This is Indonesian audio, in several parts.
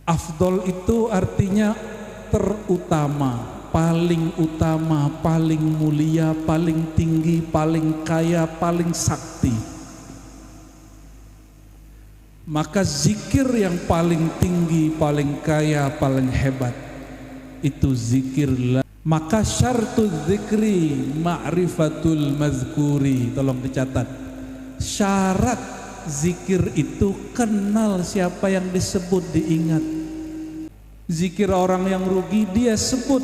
Afdol itu artinya terutama, paling utama, paling mulia, paling tinggi, paling kaya, paling sakti. Maka zikir yang paling tinggi, paling kaya, paling hebat itu zikir la. Maka syartu zikri ma'rifatul mazkuri. Tolong dicatat, syarat zikir itu kenal siapa yang disebut, diingat. Zikir orang yang rugi, dia sebut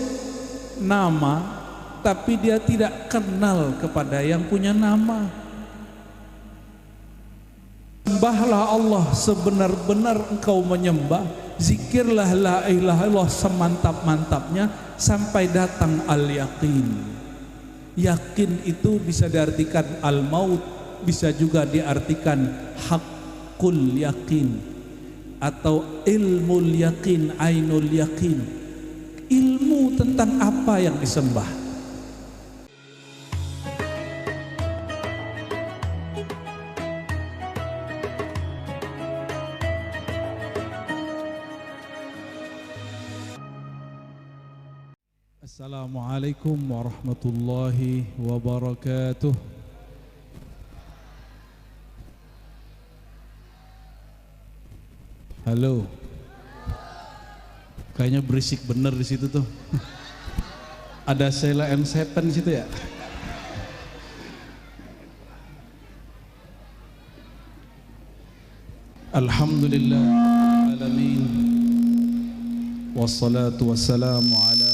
nama tapi dia tidak kenal kepada yang punya nama. Sembahlah Allah sebenar-benar engkau menyembah, zikirlah la ilaha illallah semantap-mantapnya sampai datang al-yaqin. Yakin itu bisa diartikan al-maut, bisa juga diartikan haqqul yakin atau ilmul yakin, ainul yakin, ilmu tentang apa yang disembah. Assalamualaikum warahmatullahi wabarakatuh. Halo. Kayaknya berisik bener di situ tuh. Ada Sheila M7 di situ ya. Alhamdulillah alamin. Wassalatu wassalamu ala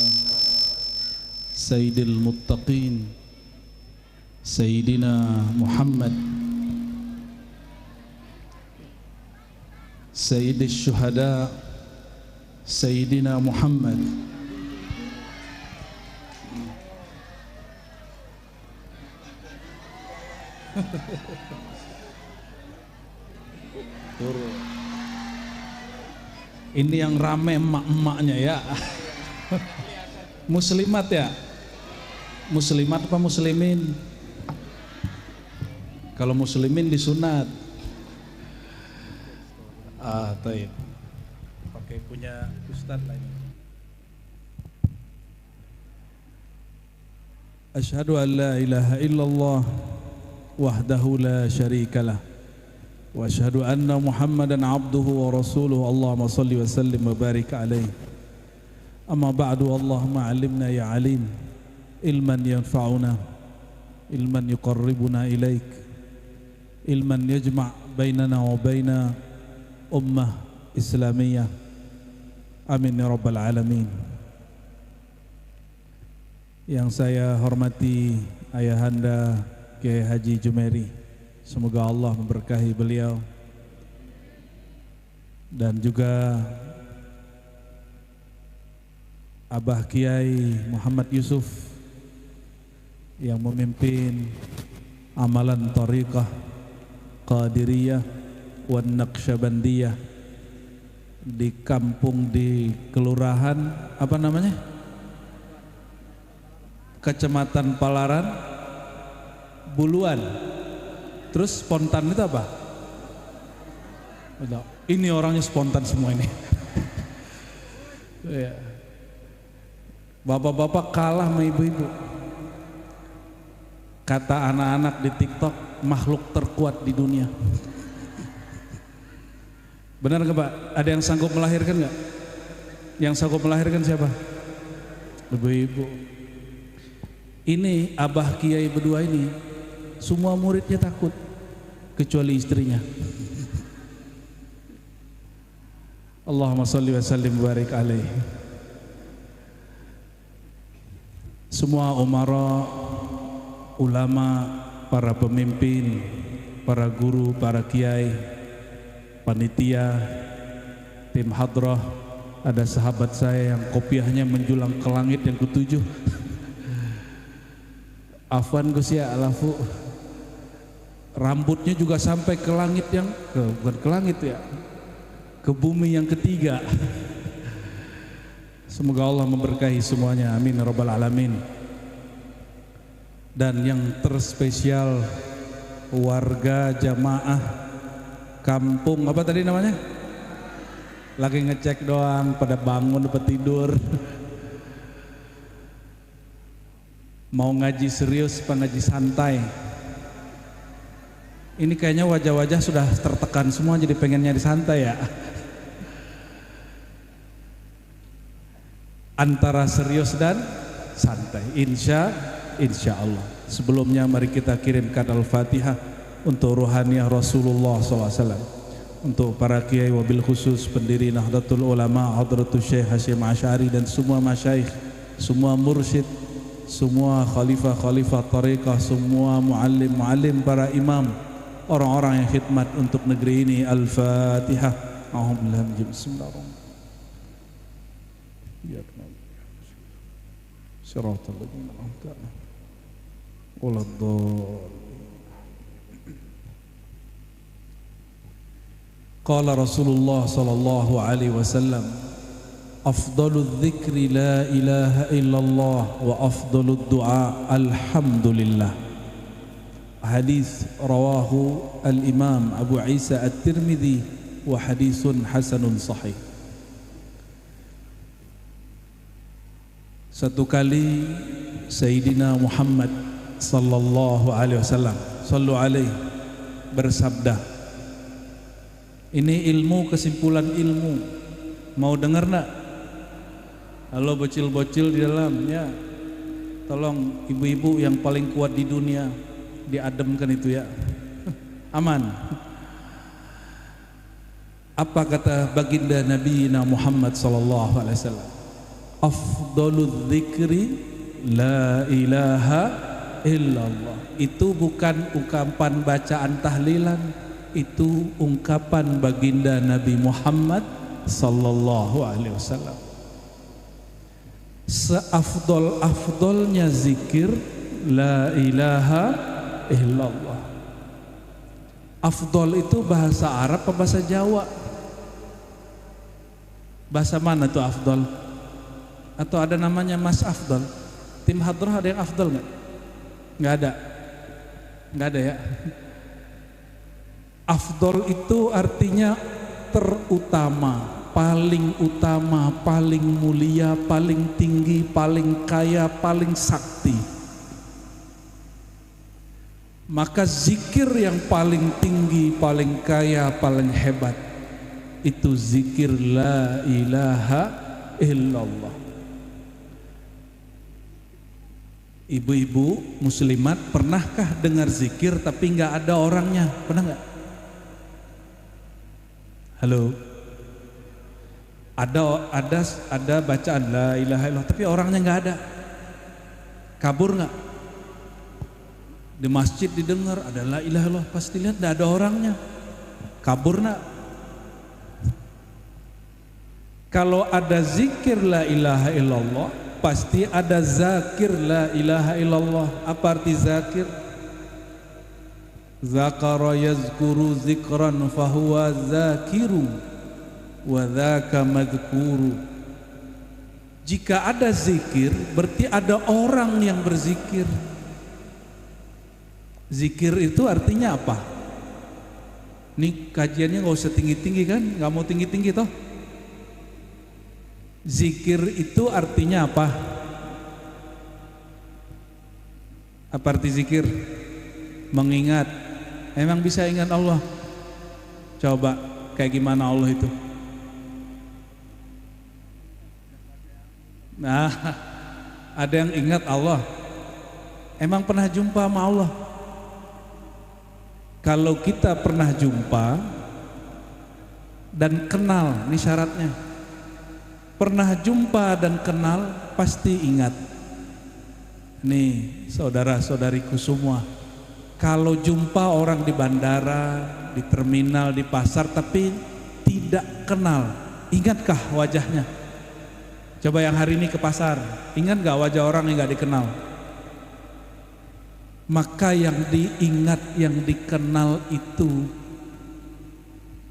Sayyidil Muttaqin Sayyidina Muhammad Sayyidil Syuhada Sayyidina Muhammad Ini yang rame emak-emaknya ya. Muslimat ya? Muslimat apa muslimin? Kalau muslimin disunat. Taib. Pakai punya ustaz lain. Asyhadu an la ilaha illallah wahdahu la syarikalah wa asyhadu anna Muhammadan abduhu wa rasuluhu. Allahumma salli wa sallim wa barik alaihi. Amma ba'du, Allahumma alimna ya alim ilman yanfa'una, ilman yuqarribuna ilaik, ilman yajma' bainana wa baina ummah islamiyah. Amin ya rabbal alamin. Yang saya hormati Ayahanda Kiai Haji Jumairi, semoga Allah memberkahi beliau, dan juga Abah Kiai Muhammad Yusuf yang memimpin amalan Thariqah Qadiriyah wan Naqsyabandiyah di kampung, di kelurahan apa namanya, Kecamatan Palaran, Buluan. Terus spontan itu apa? Ini orangnya spontan semua ini. Bapak-bapak kalah sama ibu-ibu. Kata anak-anak di TikTok, makhluk terkuat di dunia. Benar nggak Pak? Ada yang sanggup melahirkan nggak? Yang sanggup melahirkan siapa? Ibu-ibu. Ini Abah Kiai berdua ini, semua muridnya takut kecuali istrinya. Allahumma sholli wa sallim wa barik alaihi. Semua umara, ulama, para pemimpin, para guru, para kiai, panitia, tim hadrah, ada sahabat saya yang kopiahnya menjulang ke langit yang ketujuh. Afwan Gus ya, alafu rambutnya juga sampai ke langit yang bukan ke langit ya, ke bumi yang ketiga. Semoga Allah memberkahi semuanya, amin ya rabbal alamin. Dan yang terspesial warga jamaah kampung apa tadi namanya? Lagi ngecek doang, pada bangun pada tidur. Mau ngaji serius apa ngaji santai? Ini kayaknya wajah-wajah sudah tertekan semua, jadi pengen nyari santai ya. Antara serius dan santai, insya Allah. Sebelumnya mari kita kirimkan Al-Fatihah untuk ruhaniah Rasulullah SAW, untuk para kiai wabil khusus pendiri Nahdlatul Ulama Hadratus Syekh Hasyim Asy'ari dan semua masyayikh, semua mursyid, semua khalifah-khalifah tariqah, semua muallim-muallim, para imam, orang-orang yang khidmat untuk negeri ini. Al-Fatihah. Bismillahirrahmanirrahim. Shiratal ladzina an'amta 'alaihim waladdallin. Qala Rasulullah sallallahu alaihi wasallam, afdaludz dzikri la ilaha illallah wa afdalud du'a alhamdulillah. Hadis rawahu al-Imam Abu Isa At-Tirmidzi wa hadisun hasanun sahih. Satu kali Sayyidina Muhammad sallallahu alaihi wasallam, sallu alaihi, bersabda, ini ilmu, kesimpulan ilmu, mau dengar nak? Halo bocil-bocil di dalam ya, tolong ibu-ibu yang paling kuat di dunia diademkan itu ya. Aman. Apa kata baginda Nabi Muhammad sallallahu alaihi wasallam? Afdaludz dzikri la ilaha illallah. Itu bukan ungkapan bacaan tahlilan, itu ungkapan baginda Nabi Muhammad sallallahu alaihi wasallam. Seafdol-afdolnya zikir la ilaha illallah. Afdol itu bahasa Arab atau bahasa Jawa? Bahasa mana tuh afdol? Atau ada namanya Mas Afdol? Tim Hadrah ada yang afdol nggak? Nggak ada. Nggak ada ya. Afdol itu artinya terutama, paling utama, paling mulia, paling tinggi, paling kaya, paling sakti. Maka zikir yang paling tinggi, paling kaya, paling hebat itu zikir la ilaha illallah. Ibu-ibu muslimat, pernahkah dengar zikir tapi nggak ada orangnya? Pernah nggak? Halo. Ada bacaan la ilaha illallah tapi orangnya nggak ada. Kabur nggak? Di masjid didengar ada la ilaha illallah, pasti lihat nggak ada orangnya. Kabur nggak? Kalau ada zikir la ilaha illallah, pasti ada zakir la ilaha illallah. Apa arti zakir? Zakara yazkuru zikran fahuwa zakiru wa dzaka madhkuru. Jika ada zikir berarti ada orang yang berzikir. Zikir itu artinya apa? Ini kajiannya nggak usah tinggi-tinggi kan? Nggak mau tinggi-tinggi toh? Zikir itu artinya apa? Apa arti zikir? Mengingat. Emang bisa ingat Allah? Coba kayak gimana Allah itu? Nah, ada yang ingat Allah. Emang pernah jumpa sama Allah? Kalau kita pernah jumpa dan kenal, ini syaratnya. Pernah jumpa dan kenal, pasti ingat. Nih saudara-saudariku semua, kalau jumpa orang di bandara, di terminal, di pasar, tapi tidak kenal, ingatkah wajahnya? Coba yang hari ini ke pasar, ingat gak wajah orang yang gak dikenal? Maka yang diingat, yang dikenal itu,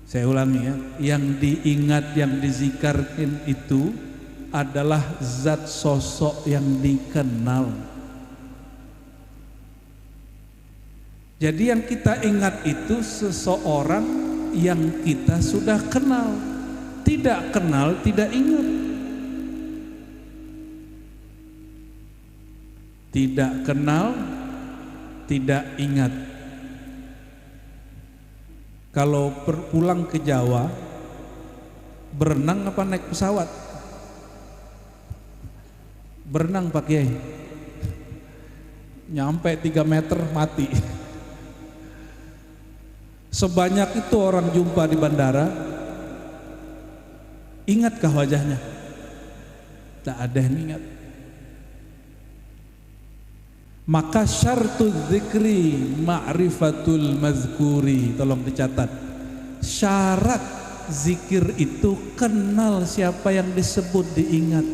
saya ulangi ya, yang diingat, yang dizikarkan itu adalah zat sosok yang dikenal. Jadi yang kita ingat itu seseorang yang kita sudah kenal. tidak kenal, tidak ingat. Tidak kenal, tidak ingat. Kalau pulang ke Jawa, berenang apa naik pesawat? Berenang Pak Kiai. Nyampe 3 meter mati. Sebanyak itu orang jumpa di bandara, ingatkah wajahnya? Tak ada yang ingat. Maka syartu dzikri ma'rifatul mazkuri. Tolong dicatat. Syarat zikir itu kenal siapa yang disebut, diingat.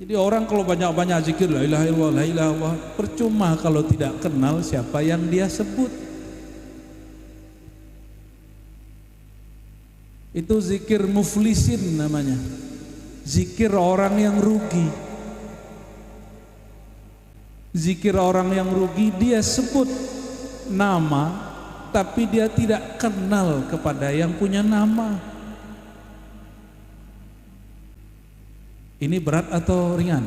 Jadi orang kalau banyak-banyak zikir la ilaha illallah, la ilaha illallah, percuma kalau tidak kenal siapa yang dia sebut. Itu zikir muflisin namanya. Zikir orang yang rugi. Zikir orang yang rugi, dia sebut nama tapi dia tidak kenal kepada yang punya nama. Ini berat atau ringan?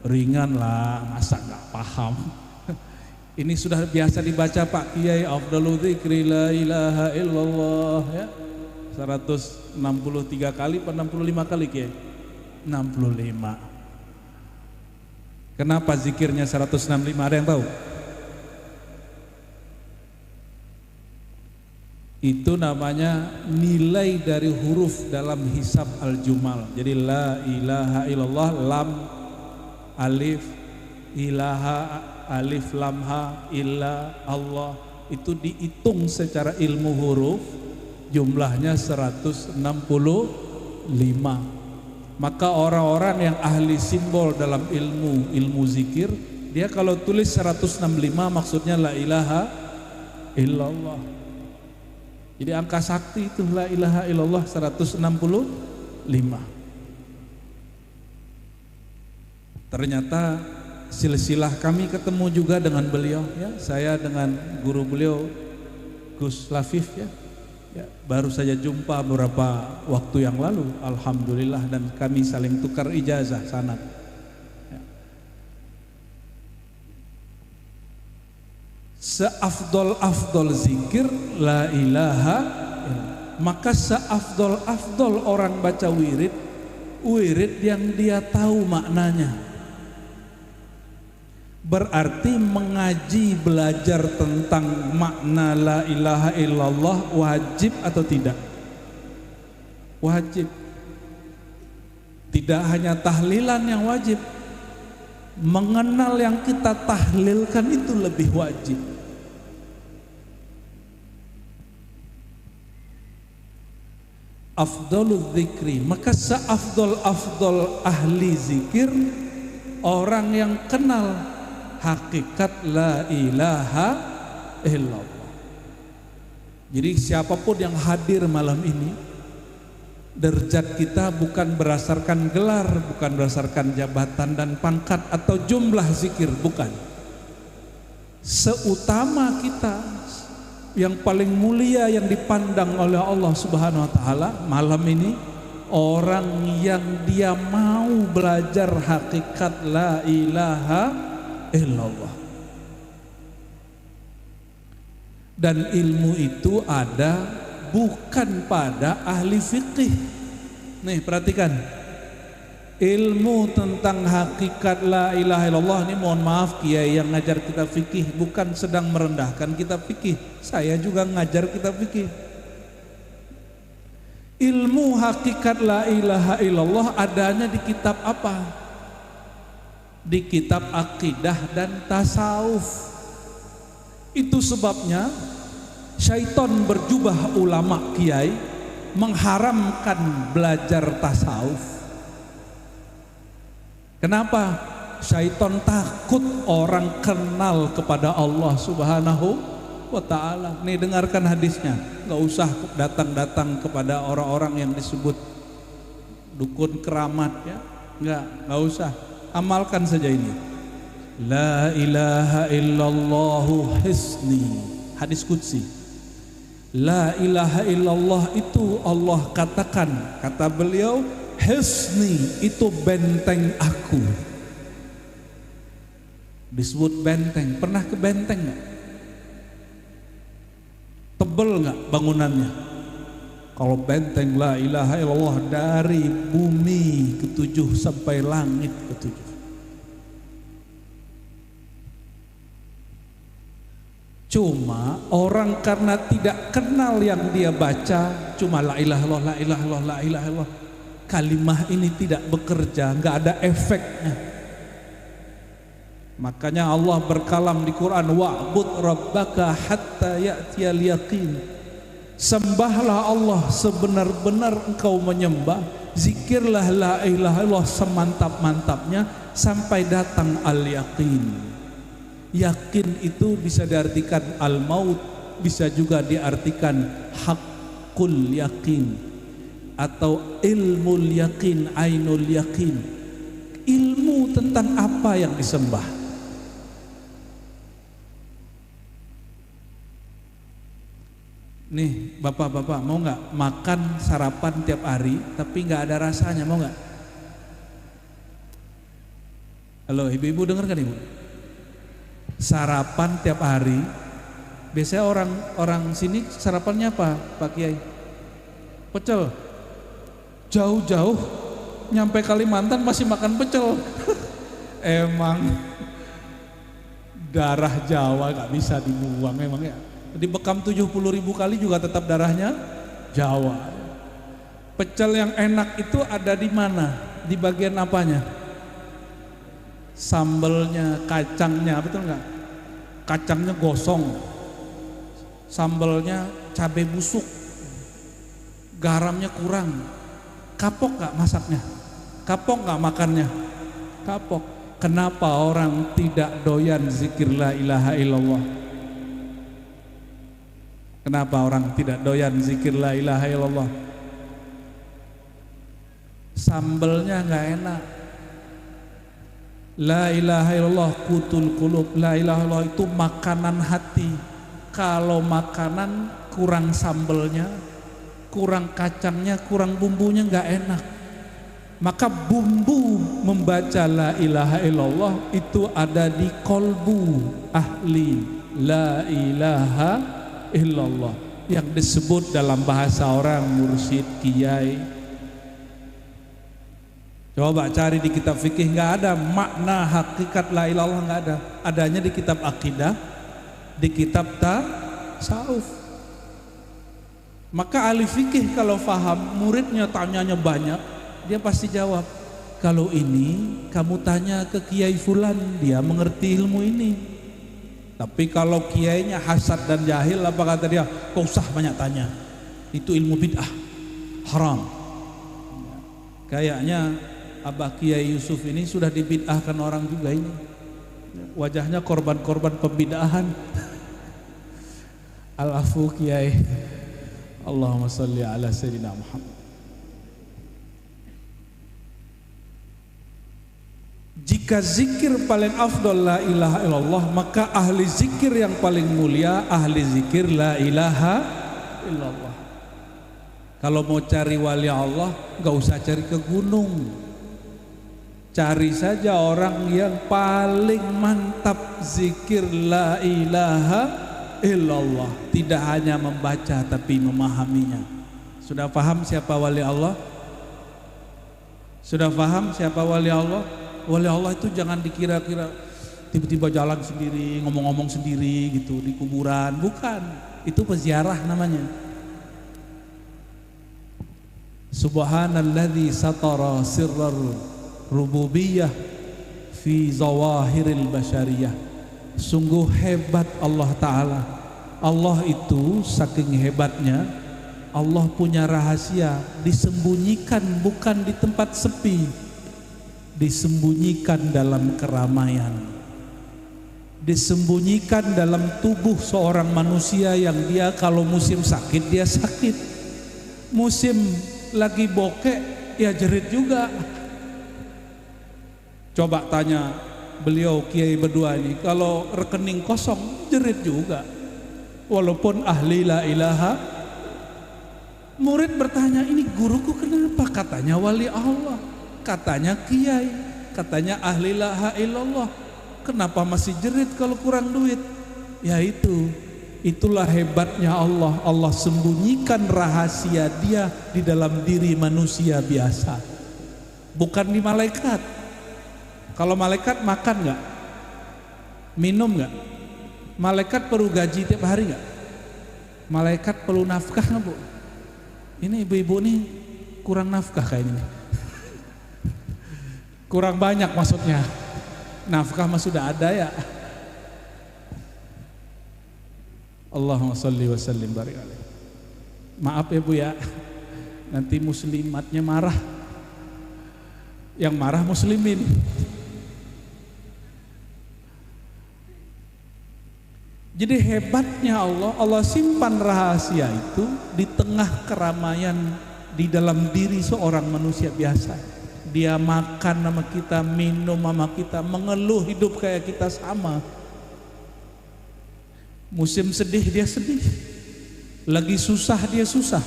Ringan lah, masa nggak paham? Ini sudah biasa dibaca Pak Kiai, afdalu dzikri la ilaha illallah ya. 163 kali atau 65 kali Kiai? 65. Kenapa zikirnya 165? Ada yang tahu? Itu namanya nilai dari huruf dalam hisab al-jumal. Jadi la ilaha illallah, lam alif, ilaha alif lam ha, illa Allah, itu dihitung secara ilmu huruf, jumlahnya 165. Maka orang-orang yang ahli simbol dalam ilmu zikir, dia kalau tulis 165 maksudnya la ilaha illallah. Jadi angka sakti itu la ilaha illallah 165. Ternyata silsilah kami ketemu juga dengan beliau ya. Saya dengan guru beliau Gus Lafif ya. Ya, baru saja jumpa beberapa waktu yang lalu, alhamdulillah, dan kami saling tukar ijazah sanad. Ya. Seafdol zikir la ilaha illallah. Maka seafdol orang baca wirid yang dia tahu maknanya. Berarti mengaji, belajar tentang makna la ilaha illallah wajib atau tidak? Wajib. Tidak hanya tahlilan yang wajib, mengenal yang kita tahlilkan itu lebih wajib. Afdalul zikri, maka seafdol ahli zikir orang yang kenal hakikat la ilaha illallah. Jadi siapapun yang hadir malam ini, derajat kita bukan berdasarkan gelar, bukan berdasarkan jabatan dan pangkat atau jumlah zikir, bukan. Seutama kita, yang paling mulia yang dipandang oleh Allah Subhanahu wa taala malam ini, orang yang dia mau belajar hakikat la ilaha illallah. Dan ilmu itu ada bukan pada ahli fikih. Nih perhatikan, ilmu tentang hakikat la ilaha illallah ini, mohon maaf kiai yang ngajar kita fikih bukan sedang merendahkan kita fikih. Saya juga ngajar kita fikih. Ilmu hakikat la ilaha illallah adanya di kitab apa? Di kitab akidah dan tasawuf. Itu sebabnya syaitan berjubah ulama kiai mengharamkan belajar tasawuf. Kenapa? Syaitan takut orang kenal kepada Allah Subhanahu wa ta'ala. Nih dengarkan hadisnya, nggak usah datang-datang kepada orang-orang yang disebut dukun keramat ya, nggak usah. Amalkan saja ini. La ilaha illallah hisni. Hadis qudsi. La ilaha illallah itu Allah katakan, kata beliau, hisni itu benteng aku. Disebut benteng. Pernah ke benteng nggak? Tebel nggak bangunannya? Kalau benteng la ilaha illallah dari bumi ketujuh sampai langit ketujuh. Cuma orang karena tidak kenal yang dia baca, cuma la ilaha illallah, la ilaha illallah, la ilaha illallah. Kalimah ini tidak bekerja, nggak ada efeknya. Makanya Allah berkalam di Quran, wa'bud rabbaka hatta ya'tiyal yaqin. Sembahlah Allah sebenar-benar engkau menyembah, zikirlah la ilaha illallah semantap-mantapnya sampai datang al-yaqin. Yakin itu bisa diartikan al-maut, bisa juga diartikan haqqul yakin atau ilmul yakin, ainul yakin. Ilmu tentang apa yang disembah. Nih bapak-bapak, mau nggak makan sarapan tiap hari tapi nggak ada rasanya, mau nggak? Halo ibu-ibu, dengar kan ibu? Sarapan tiap hari, biasanya orang sini sarapannya apa Pak Kiai? Pecel. Jauh-jauh nyampe Kalimantan masih makan pecel. Emang darah Jawa gak bisa dibuang emang ya. Dibekam 70.000 kali juga tetap darahnya Jawa. Pecel yang enak itu ada di mana? Di bagian apanya? Sambelnya, kacangnya, betul nggak? Kacangnya gosong, sambelnya cabai busuk, garamnya kurang. Kapok nggak masaknya? Kapok nggak makannya? Kapok. Kenapa orang tidak doyan zikir la ilaha illallah? Kenapa orang tidak doyan zikir la ilaha illallah? Sambelnya nggak enak. La ilaha illallah qutul qulub. La ilaha illallah itu makanan hati. Kalau makanan kurang sambelnya, kurang kacangnya, kurang bumbunya, nggak enak. Maka bumbu membaca la ilaha illallah itu ada di kolbu ahli la ilaha illallah, yang disebut dalam bahasa orang mursyid, kiai. Coba cari di kitab fikih, nggak ada makna hakikat la ilaha illallah, nggak ada. Adanya di kitab akidah, di kitab tasawuf. Maka ahli fikih kalau faham, muridnya tanyanya banyak, dia pasti jawab. Kalau ini kamu tanya ke kiai fulan, dia mengerti ilmu ini. Tapi kalau kiainya hasad dan jahil, apa kata dia? Kau usah banyak tanya, itu ilmu bid'ah, haram. Kayaknya Abah Kiai Yusuf ini sudah dibid'ahkan orang juga ini. Wajahnya korban-korban pembid'ahan. Al-afu Kiai. Allahumma salli ala sayyidina Muhammad. Jika zikir paling afdal la ilaha illallah, maka ahli zikir yang paling mulia ahli zikir la ilaha illallah. Kalau mau cari wali Allah, gak usah cari ke gunung. Cari saja orang yang paling mantap zikir la ilaha illallah. Tidak hanya membaca tapi memahaminya. Sudah paham siapa wali Allah? Sudah paham siapa wali Allah? Wali Allah itu jangan dikira-kira tiba-tiba jalan sendiri, ngomong-ngomong sendiri gitu di kuburan. Bukan, itu peziarah namanya. Subhanalladzi satara sirrar rububiyah fi zawahiril basyariyah. Sungguh hebat Allah Ta'ala. Allah itu saking hebatnya, Allah punya rahasia disembunyikan bukan di tempat sepi, disembunyikan dalam keramaian, disembunyikan dalam tubuh seorang manusia yang dia kalau musim sakit dia sakit, musim lagi bokek ya jerit juga. Coba tanya beliau kiai berdua ini, kalau rekening kosong jerit juga. walaupun ahli la ilaha. Murid bertanya, ini guruku kenapa? Katanya wali Allah, katanya kiai, katanya ahli la ilaha illallah, kenapa masih jerit kalau kurang duit? Ya itulah hebatnya Allah. Allah sembunyikan rahasia Dia di dalam diri manusia biasa, bukan di malaikat. Kalau malaikat makan nggak? Minum nggak? Malaikat perlu gaji tiap hari nggak? Malaikat perlu nafkah nggak, Bu? Ini ibu-ibu nih kurang nafkah kayaknya. Kurang banyak maksudnya. Nafkah mah sudah ada ya. Allahumma sholli wa sallim barik alaih. Maaf ya Bu ya, nanti muslimatnya marah. Yang marah muslimin. Jadi hebatnya Allah simpan rahasia itu di tengah keramaian di dalam diri seorang manusia biasa. Dia makan sama kita, minum sama kita, mengeluh hidup kayak kita sama. Musim sedih dia sedih, lagi susah dia susah.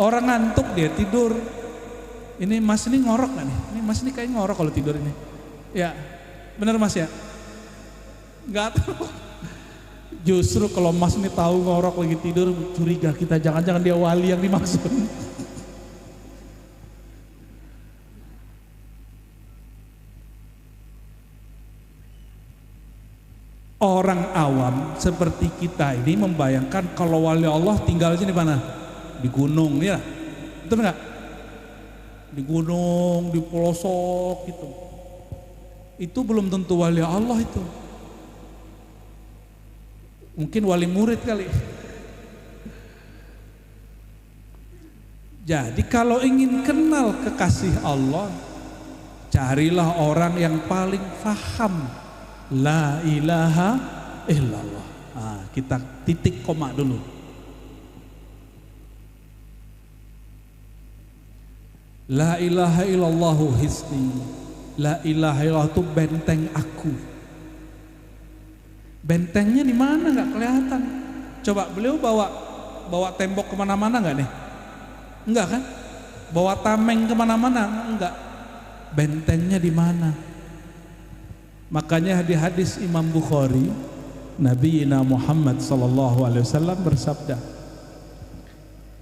Orang ngantuk dia tidur. Ini Mas ini ngorok gak nih? Ini Mas ini kayak ngorok kalau tidur ini. Ya, bener Mas ya? Gak tahu. Justru kalau Mas ini tahu ngorok lagi tidur, curiga kita, jangan-jangan dia wali yang dimaksud. Orang awam seperti kita ini membayangkan kalau wali Allah tinggalnya di mana? Di gunung, ya, betul nggak? Di gunung, di pelosok gitu. Itu belum tentu wali Allah itu. Mungkin wali murid kali. Jadi kalau ingin kenal kekasih Allah, carilah orang yang paling faham la ilaha illallah. Nah, kita titik koma dulu. La ilaha illallahu hisni. La ilaha illallah itu benteng aku. Bentengnya di mana nggak kelihatan. Coba beliau bawa tembok kemana-mana nggak nih? Enggak kan? Bawa tameng kemana-mana? Enggak. Bentengnya di mana? Makanya di hadis Imam Bukhari, Nabi Muhammad SAW bersabda,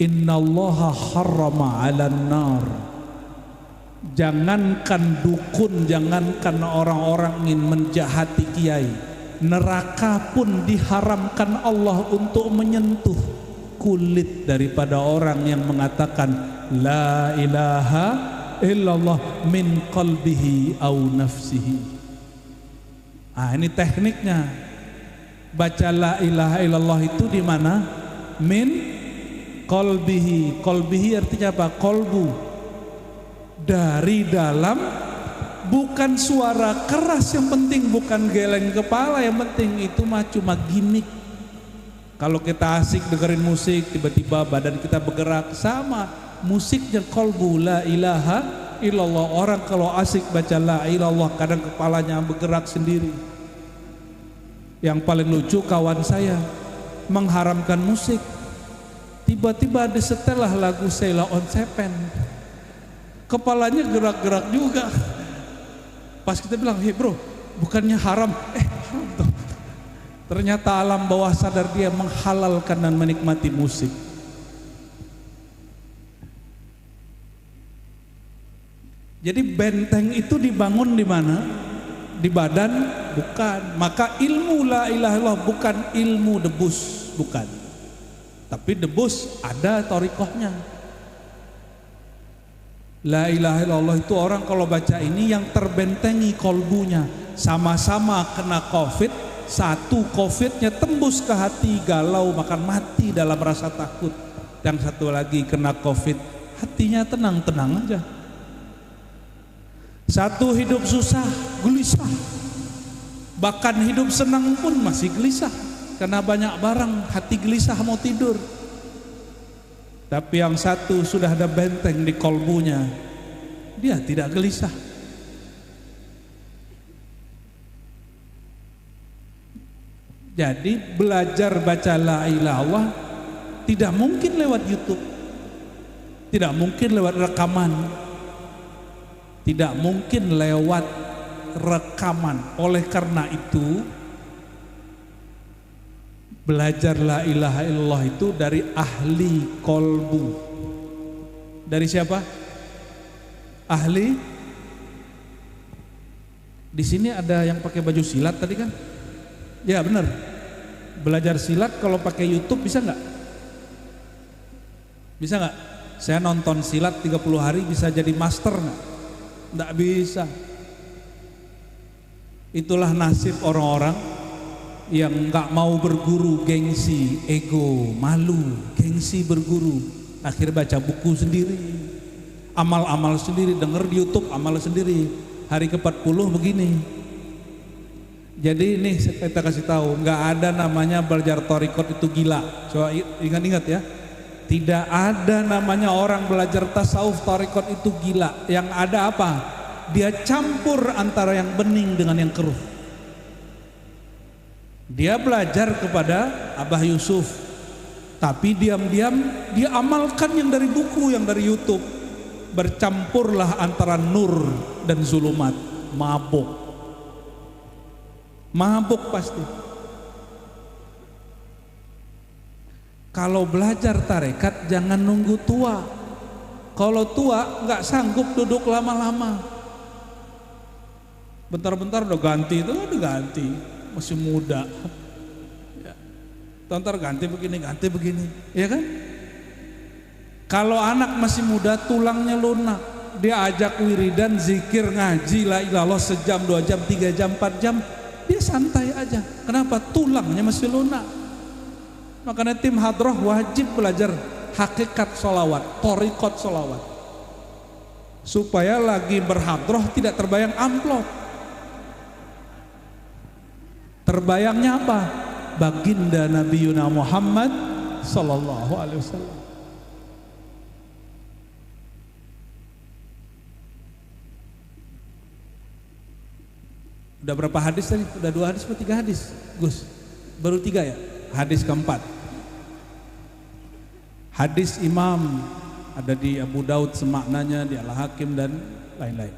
Innallaha harrama 'alan nar. Jangankan dukun, jangankan orang-orang ingin menjahati kiai, neraka pun diharamkan Allah untuk menyentuh kulit daripada orang yang mengatakan la ilaha illallah min qalbihi au nafsihi. Ah, ini tekniknya. Baca la ilaha illallah itu di mana? Min qalbihi. Qalbihi artinya apa? Kolbu. Dari dalam. Bukan suara keras yang penting, bukan geleng kepala yang penting, itu mah cuma gimmick. Kalau kita asik dengerin musik, tiba-tiba badan kita bergerak, sama musiknya kolbu la ilaha illallah. Orang kalau asik baca la ilallah, kadang kepalanya bergerak sendiri. Yang paling lucu kawan saya mengharamkan musik, tiba-tiba disetelah lagu Sheila on Seven, kepalanya gerak-gerak juga. Pas kita bilang, hei bro, bukannya haram? Haram tuh. Ternyata alam bawah sadar dia menghalalkan dan menikmati musik. Jadi benteng itu dibangun di mana? Di badan? Bukan. Maka ilmu la ilaha illallah bukan ilmu debus, bukan. Tapi debus ada thariqahnya. La ilaha illallah itu orang kalau baca ini yang terbentengi kolbunya. Sama-sama kena covid, satu covidnya tembus ke hati, galau makan mati dalam rasa takut. Yang satu lagi kena covid, hatinya tenang-tenang aja. Satu hidup susah, gelisah. Bahkan hidup senang pun masih gelisah, karena banyak barang, hati gelisah mau tidur. Tapi yang satu sudah ada benteng di kolbunya, dia tidak gelisah. Jadi belajar baca la ilaha illallah tidak mungkin lewat YouTube, tidak mungkin lewat rekaman, tidak mungkin lewat rekaman. Oleh karena itu belajar la ilaha illallah itu dari ahli kolbu. Dari siapa? Ahli. Di sini ada yang pakai baju silat tadi kan? Ya benar. Belajar silat kalau pakai YouTube bisa nggak? Bisa nggak? Saya nonton silat 30 hari bisa jadi master nggak? Nggak bisa. Itulah nasib orang-orang yang nggak mau berguru, gengsi, ego, malu, gengsi berguru. Akhir baca buku sendiri, amal-amal sendiri, denger di YouTube amal sendiri. Hari ke-40 begini. Jadi ini kita kasih tahu, nggak ada namanya belajar thariqat itu gila. Coba ingat-ingat ya. Tidak ada namanya orang belajar tasawuf thariqat itu gila. Yang ada apa? Dia campur antara yang bening dengan yang keruh. Dia belajar kepada Abah Yusuf, tapi diam-diam dia amalkan yang dari buku, yang dari YouTube. Bercampurlah antara nur dan zulumat. Mabuk. Mabuk pasti. Kalau belajar tarekat jangan nunggu tua. Kalau tua nggak sanggup duduk lama-lama. Bentar-bentar udah ganti, itu udah ganti, masih muda. Ya. Bentar ganti begini, ya kan? Kalau anak masih muda tulangnya lunak, dia ajak wiridan, zikir, ngaji, la ilaha illallah sejam, 2 jam, 3 jam, 4 jam, dia santai aja. Kenapa? Tulangnya masih lunak. Makanya tim hadroh wajib belajar hakikat sholawat, thariqat sholawat, supaya lagi berhadroh tidak terbayang amplop. Terbayangnya apa? Baginda Nabi Yuna Muhammad sallallahu alaihi wasallam. Udah berapa hadis tadi? Udah 2 hadis atau 3 hadis? Gus, baru 3 ya? Hadis keempat. Hadis Imam ada di Abu Daud semaknanya, di Al-Hakim dan lain-lain.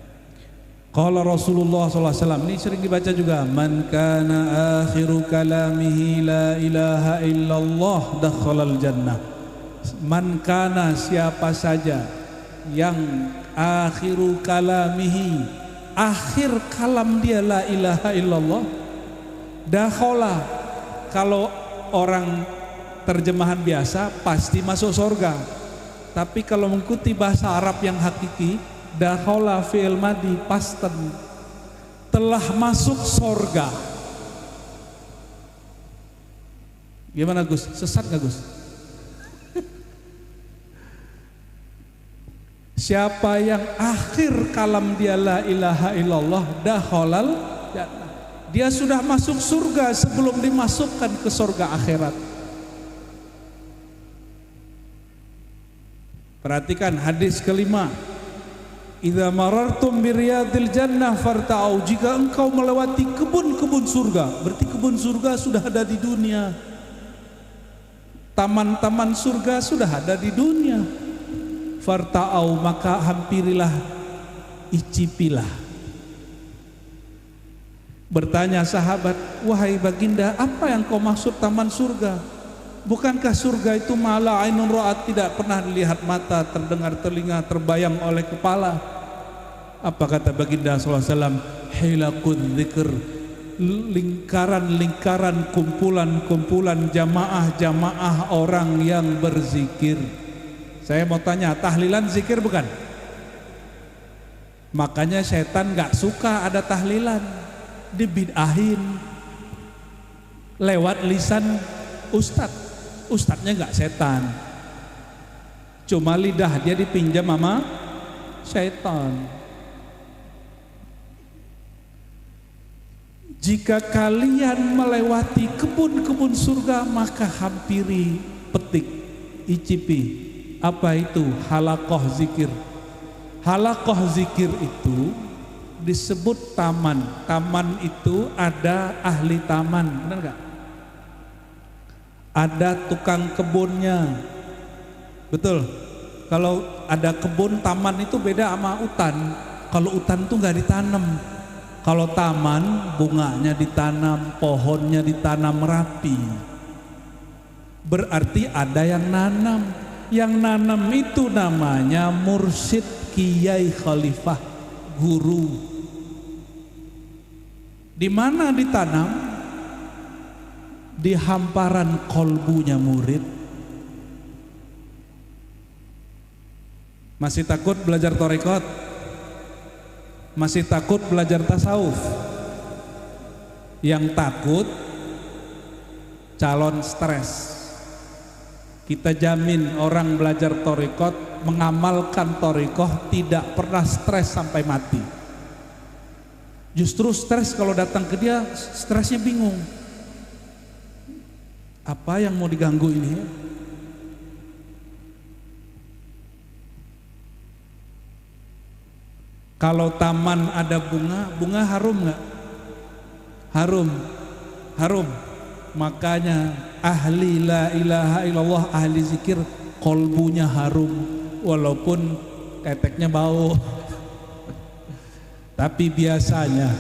Qala Rasulullah SAW, ini sering dibaca juga, man kana akhiru kalamihi la ilaha illallah dakhalal jannah. Man kana, siapa saja yang akhiru kalamihi, akhir kalam dia la ilaha illallah, dakhala, kalau orang terjemahan biasa pasti masuk surga. Tapi kalau mengikuti bahasa Arab yang hakiki, dakhala fi'il madi pasten, telah masuk surga. Gimana Gus? Sesat gak Gus? Siapa yang akhir kalam dia la ilaha illallah dakhalal jannah, dia sudah masuk surga sebelum dimasukkan ke surga akhirat. Perhatikan hadis kelima, idza marartum biriyadil jannah farta'u, jika engkau melewati kebun-kebun surga, berarti kebun surga sudah ada di dunia, taman-taman surga sudah ada di dunia. Farta'u, maka hampirilah, icipilah. Bertanya sahabat, wahai baginda, apa yang kau maksud taman surga? Bukankah surga itu mala ainun ra'at, tidak pernah dilihat mata, terdengar telinga, terbayang oleh kepala? Apa kata baginda SAW? Hilaqud dzikr, lingkaran-lingkaran, kumpulan-kumpulan, jamaah-jamaah orang yang berzikir. Saya mau tanya, tahlilan zikir bukan? Makanya setan gak suka ada tahlilan, dibid'ahin lewat lisan ustadz. Ustadznya gak setan, cuma lidah dia dipinjam sama setan. Jika kalian melewati kebun-kebun surga, maka hampiri, petik, icipi. Apa itu? Halaqah zikir. Halaqah zikir itu disebut taman. Taman itu ada ahli taman, benar gak? ada tukang kebunnya. Betul. Kalau ada kebun taman itu beda sama hutan. Kalau hutan tuh nggak ditanam. Kalau taman bunganya ditanam, pohonnya ditanam rapi. Berarti ada yang nanam. Yang nanam itu namanya mursyid, kiai, khalifah, guru. Di mana ditanam? Di hamparan kolbunya murid. Masih takut belajar tarekat? Masih takut belajar tasawuf? Yang takut calon stres. Kita jamin orang belajar tarekat, mengamalkan tarekat tidak pernah stres sampai mati. Justru stres kalau datang ke dia, stresnya bingung. Apa yang mau diganggu ini ya? Kalau taman ada bunga, bunga harum nggak? Harum, harum. Makanya ahli la ilaha illallah, ahli zikir, kolbunya harum, walaupun keteknya bau. Tapi biasanya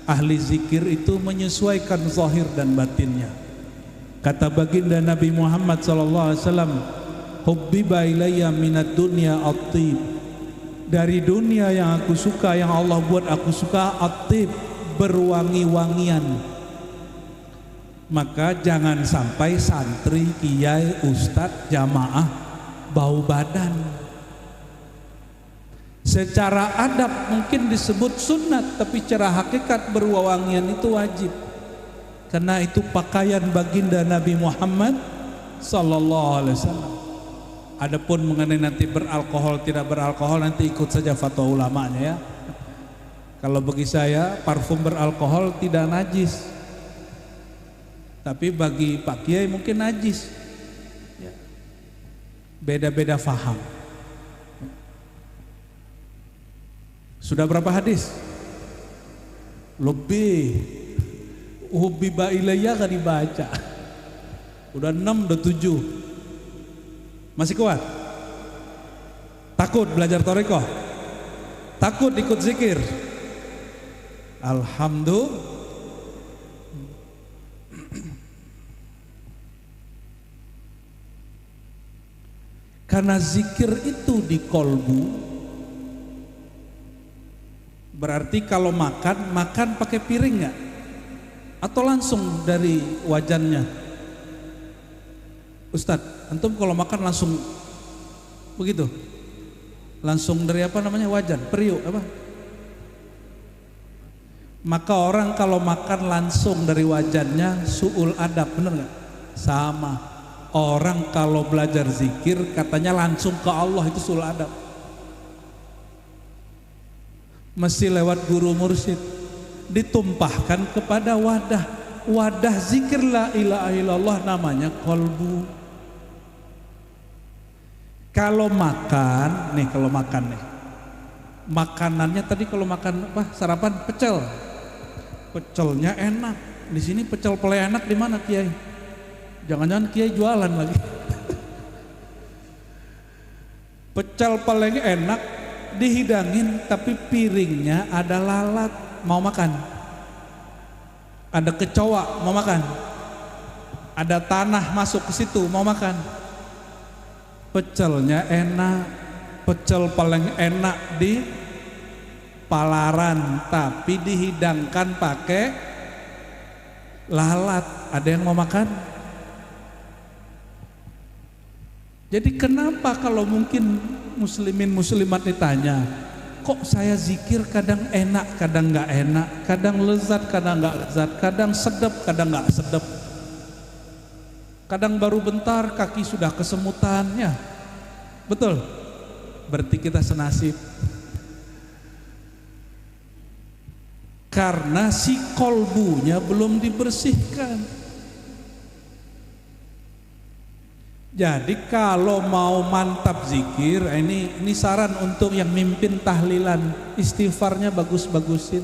ahli zikir itu menyesuaikan zahir dan batinnya. Kata baginda Nabi Muhammad SAW, hubbiba ilayya minad dunya at-tib. Dari dunia yang aku suka, yang Allah buat aku suka, at-tib, berwangi-wangian. Maka jangan sampai santri, kiai, ustadz, jamaah bau badan. Secara adab mungkin disebut sunat, tapi secara hakikat berwangian itu wajib. Karena itu pakaian baginda Nabi Muhammad sallallahu alaihi wasallam. Adapun mengenai nanti beralkohol tidak beralkohol, nanti ikut saja fatwa ulamanya ya. Kalau bagi saya parfum beralkohol tidak najis, tapi bagi Pak Kiai mungkin najis. Beda-beda faham. Sudah berapa hadis? Lebih. Hubbiba ilayya gak dibaca. Udah 6, udah 7. Masih kuat? Takut belajar tarekat? Takut ikut zikir? Alhamdulillah. Karena zikir itu di kolbu, berarti kalau makan pakai piring nggak? Atau langsung dari wajannya? Ustadz, antum kalau makan langsung begitu? Langsung dari apa namanya, wajan, periuk apa? Maka orang kalau makan langsung dari wajannya su'ul adab, bener nggak? Sama. Orang kalau belajar zikir katanya langsung ke Allah, itu su'ul adab. Mesti lewat guru mursyid, ditumpahkan kepada wadah zikir la ilaha illallah, namanya kolbu. Kalau makan nih, makanannya tadi kalau makan apa, sarapan pecel, pecelnya enak. Di sini pecel paling enak di mana Kiai? Jangan-jangan Kiai jualan lagi. Pecel paling enak dihidangin, tapi piringnya ada lalat, mau makan. Ada kecoa, mau makan. Ada tanah masuk ke situ, mau makan. Pecelnya enak, pecel paling enak di Palaran, tapi dihidangkan pakai lalat. Ada yang mau makan? Jadi kenapa kalau mungkin muslimin muslimat ditanya, kok saya zikir kadang enak, kadang nggak enak, kadang lezat, kadang nggak lezat, kadang sedap, kadang nggak sedap, kadang baru bentar kaki sudah kesemutan, ya betul. Berarti kita senasib, karena si kolbunya belum dibersihkan. Jadi kalau mau mantap zikir, ini saran untuk yang mimpin tahlilan, istighfarnya bagus-bagusin.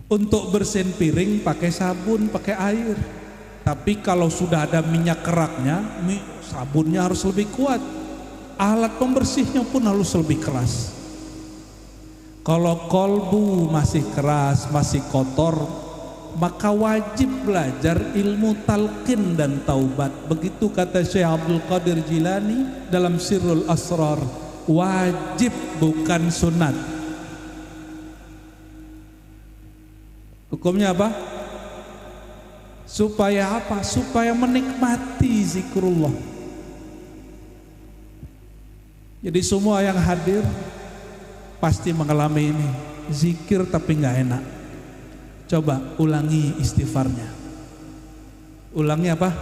Untuk bersihin piring pakai sabun, pakai air. Tapi kalau sudah ada minyak keraknya, sabunnya harus lebih kuat. Alat pembersihnya pun harus lebih keras. Kalau kolbu masih keras, masih kotor, maka wajib belajar ilmu talqin dan taubat. Begitu kata Syekh Abdul Qadir Jilani dalam Sirrul Asrar, wajib bukan sunat. Hukumnya apa? Supaya apa? Supaya menikmati zikrullah. Jadi semua yang hadir pasti mengalami ini, zikir tapi nggak enak. Coba ulangi istighfarnya. Ulangi apa?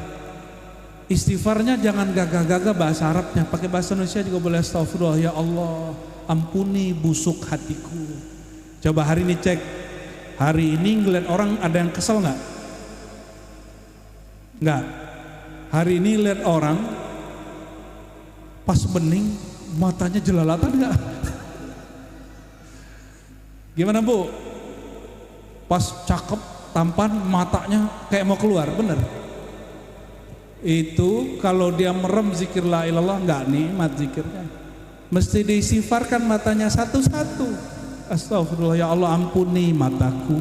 Istighfarnya jangan gagah-gagah bahasa Arabnya, pakai bahasa Indonesia juga boleh. Astagfirullah, ya Allah, ampuni busuk hatiku. Coba hari ini cek, hari ini ngeliat orang ada yang kesel nggak? Nggak. Hari ini lihat orang pas bening matanya jelalatan nggak? Gimana Bu? Pas cakep tampan matanya kayak mau keluar, bener? Itu kalau dia merem zikir la ilallah nggak nikmat zikirnya. Mesti diistighfarkan matanya satu-satu. Astagfirullah, ya Allah, ampuni mataku,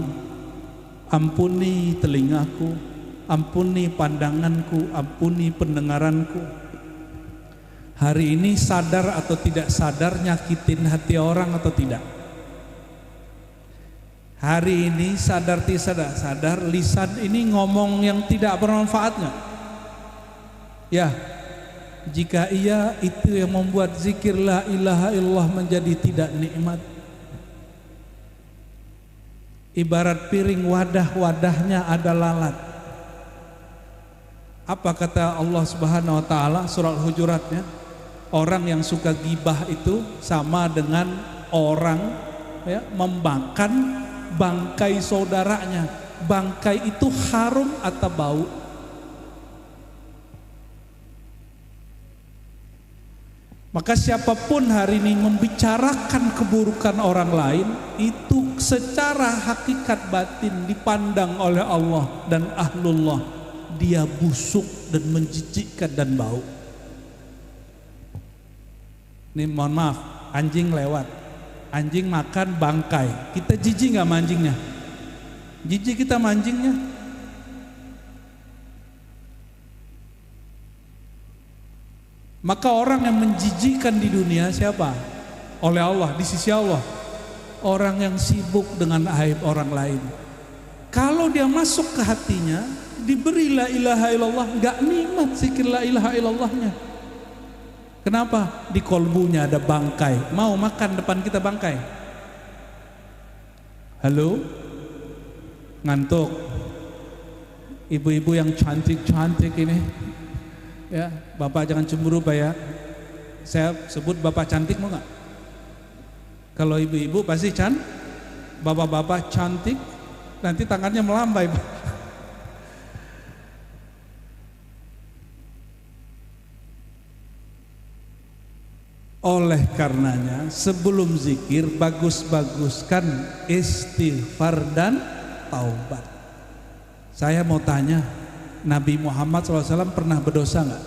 ampuni telingaku, ampuni pandanganku, ampuni pendengaranku. Hari ini sadar atau tidak sadar nyakitin hati orang atau tidak? Hari ini sadar tidak sadar lisan ini ngomong yang tidak bermanfaat nggak? Ya, jika iya, itu yang membuat zikir la ilaha illallah menjadi tidak nikmat. Ibarat piring wadah-wadahnya ada lalat. Apa kata Allah Subhanahu wa taala surah Al-Hujuratnya? Orang yang suka gibah itu sama dengan orang ya, memakan bangkai saudaranya. Bangkai itu harum atau bau? Maka siapapun hari ini membicarakan keburukan orang lain, itu secara hakikat batin dipandang oleh Allah dan ahlullah, dia busuk dan menjijikkan dan bau. Ini mohon maaf, anjing lewat, anjing makan bangkai, kita jijik nggak manjingnya? Jijik kita manjingnya. Maka orang yang menjijikkan di dunia siapa? Oleh Allah, di sisi Allah, orang yang sibuk dengan aib orang lain. Kalau dia masuk ke hatinya, diberi la ilaha illallah, nggak nikmat zikir la ilaha illallahnya. Kenapa? Di kolbunya ada bangkai. Mau makan depan kita bangkai? Halo? Ngantuk? Ibu-ibu yang cantik-cantik ini, ya, Bapak jangan cemburu Pak ya. Saya sebut Bapak cantik mau nggak? Kalau ibu-ibu pasti bapak-bapak cantik, nanti tangannya melambai. Oleh karenanya sebelum zikir bagus-baguskan istighfar dan taubat. Saya mau tanya, Nabi Muhammad SAW pernah berdosa nggak?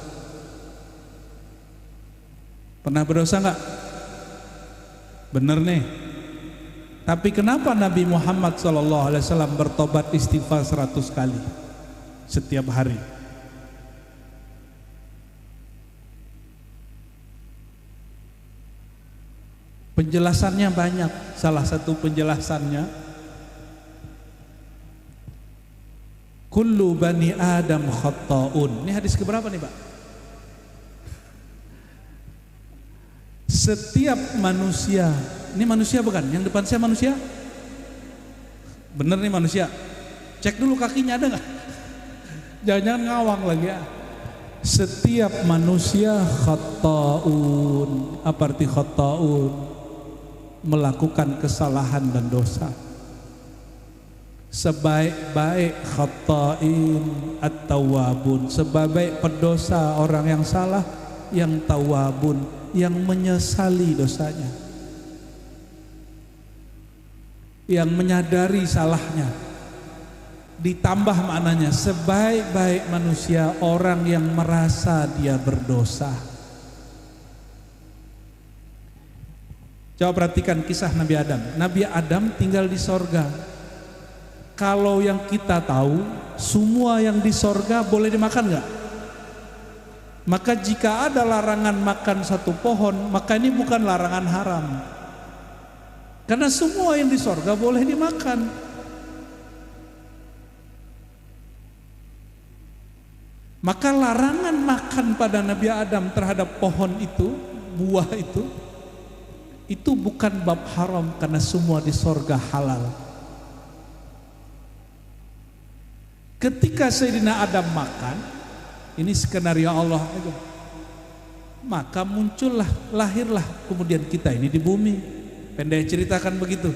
Pernah berdosa nggak? Bener nih. Tapi kenapa Nabi Muhammad SAW bertobat istighfar 100 kali setiap hari? Penjelasannya banyak. Salah satu penjelasannya, kullu bani Adam khatta'un. Ini hadis keberapa nih Pak? Setiap manusia, ini manusia bukan? Yang depan saya manusia? Bener nih manusia. Cek dulu kakinya ada nggak? Jangan-jangan ngawang lagi ya. Setiap manusia khatta'un. Apa arti khatta'un? Melakukan kesalahan dan dosa. Sebaik-baik khatta'in at-tawwabun, sebaik pendosa orang yang salah, yang tawwabun, yang menyesali dosanya. yang menyadari salahnya. Ditambah maknanya, sebaik-baik manusia orang yang merasa dia berdosa. Coba perhatikan kisah Nabi Adam. Nabi Adam tinggal di sorga. Kalau yang kita tahu, semua yang di sorga boleh dimakan nggak? Maka jika ada larangan makan satu pohon, maka ini bukan larangan haram. Karena semua yang di sorga boleh dimakan. Maka larangan makan pada Nabi Adam terhadap pohon itu, buah itu bukan bab haram karena semua di sorga halal. Ketika Sayyidina Adam makan, ini skenario Allah aja, maka lahirlah kemudian kita ini di bumi. Pendek ceritakan begitu.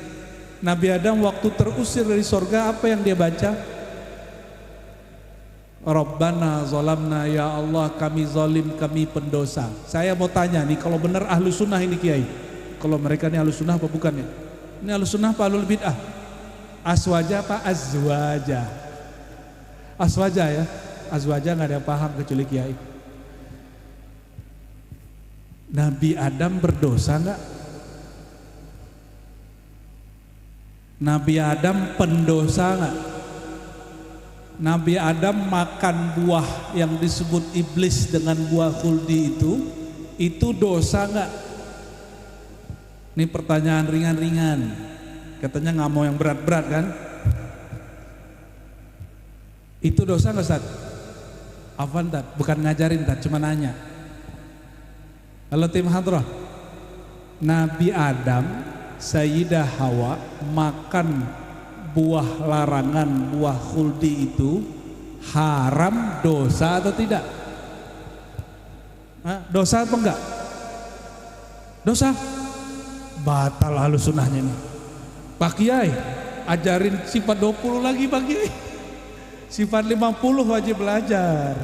Nabi Adam waktu terusir dari sorga, apa yang dia baca? Rabbana zolamna, ya Allah kami zalim, kami pendosa. Saya mau tanya nih, kalau benar ahlu sunnah ini kiai, kalau mereka ini ahlu sunnah apa bukan ya? Ini ahlu sunnah apa ahlu bid'ah? Aswaja apa azwaja? Aswaja ya, azwaja nggak ada yang paham kecuali kiai. Nabi Adam berdosa nggak? Nabi Adam pendosa nggak? Nabi Adam makan buah yang disebut iblis dengan buah khuldi itu dosa nggak? Ini pertanyaan ringan-ringan. Katanya nggak mau yang berat-berat kan? Itu dosa nggak, Ustaz? Afwan, Tat, bukan ngajarin, Tat, cuma nanya. Halo tim hadrah. Nabi Adam, Sayyidah Hawa makan buah larangan, buah khuldi itu haram, dosa atau tidak? Dosa apa enggak? Dosa. Batal halus sunnahnya nih. Pak Kiai, ajarin sifat 20 lagi Pak Kiai. Sifat 50 wajib belajar.